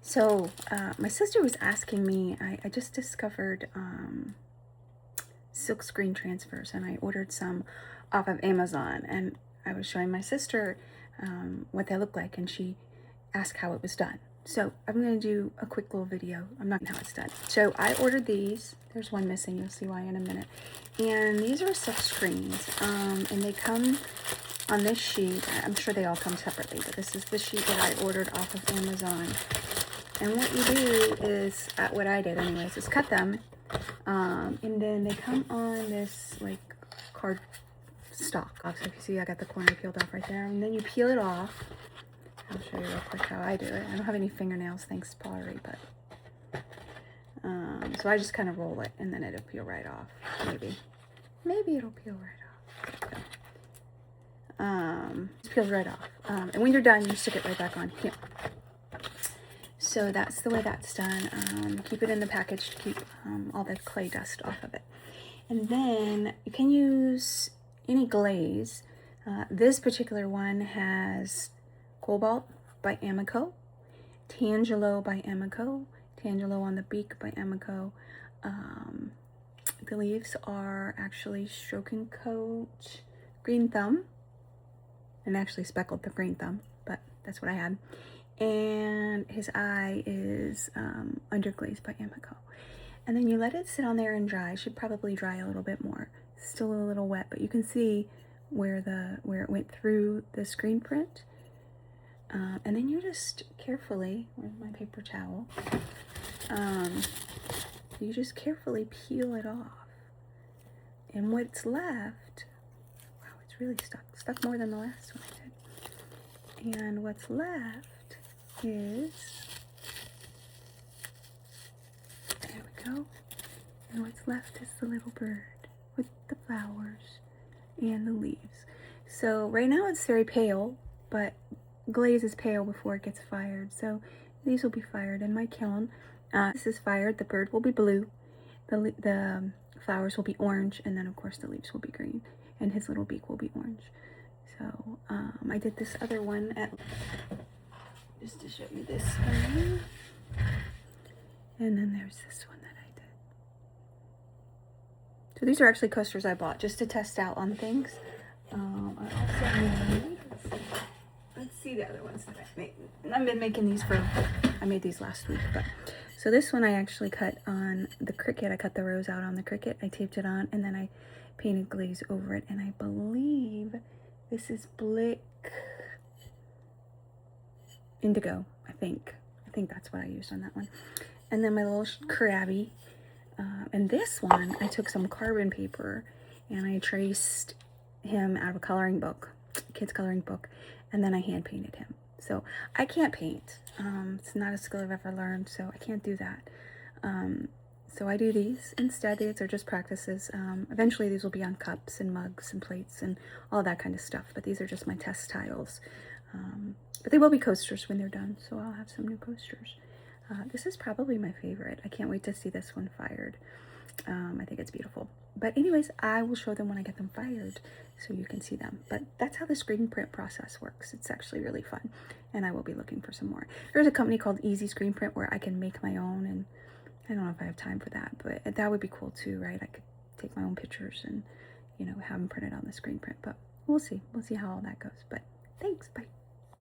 So my sister was asking me, I just discovered silk screen transfers, and I ordered some off of Amazon, and I was showing my sister what they look like, and she asked how it was done. So I'm going to do a quick little video. I'm not how it's done. So I ordered these. There's one missing. You'll see why in a minute. And these are silk screens, and they come on this sheet. I'm sure they all come separately, but this is the sheet that I ordered off of Amazon. And what you do is, what I did anyways, is cut them, and then they come on this like card stock. So if you see, I got the corner peeled off right there, and then you peel it off. I'll show you real quick how I do it. I don't have any fingernails thanks to Pottery, but so I just kind of roll it, and then it'll peel right off. Maybe it'll peel right off. It peels right off, and when you're done, you stick it right back on here. So that's the way that's done. Keep it in the package to keep all the clay dust off of it. And then you can use any glaze. This particular one has Cobalt by Amico, Tangelo by Amico, Tangelo on the beak by Amico. The leaves are actually Stroke and Coat Green Thumb, and actually speckled the Green Thumb, but that's what I had. And his eye is Underglaze by Amico. And then you let it sit on there and dry. It should probably dry a little bit more. It's still a little wet, but you can see where it went through the screen print. And then you just carefully, where's my paper towel? You just carefully peel it off. And what's left, wow, it's really stuck more than the last one I did. And what's left is, there we go, and what's left is the little bird with the flowers and the leaves. So right now it's very pale, but glaze is pale before it gets fired, so these will be fired in my kiln. This is fired, the bird will be blue, the flowers will be orange, and then of course the leaves will be green, and his little beak will be orange. So I did this other one just to show you this one. And then there's this one that I did. So these are actually coasters I bought just to test out on things. I also made, let's see the other ones that I made. I've been making these I made these last week, but. So this one I actually cut on the Cricut. I cut the rose out on the Cricut. I taped it on, and then I painted glaze over it. And I believe this is Blick Indigo, I think that's what I used on that one. And then my little crabby, and this one I took some carbon paper and I traced him out of a coloring book, kid's coloring book, and then I hand painted him. So I can't paint. It's not a skill I've ever learned, so I can't do that. So I do these instead. These are just practices. Eventually these will be on cups and mugs and plates and all that kind of stuff, but these are just my test tiles. But they will be coasters when they're done, so I'll have some new coasters. This is probably my favorite. I can't wait to see this one fired. I think it's beautiful. But anyways, I will show them when I get them fired so you can see them. But that's how the screen print process works. It's actually really fun, and I will be looking for some more. There's a company called Easy Screen Print where I can make my own, and I don't know if I have time for that, but that would be cool too, right? I could take my own pictures and, you know, have them printed on the screen print, but we'll see. We'll see how all that goes. But thanks, bye.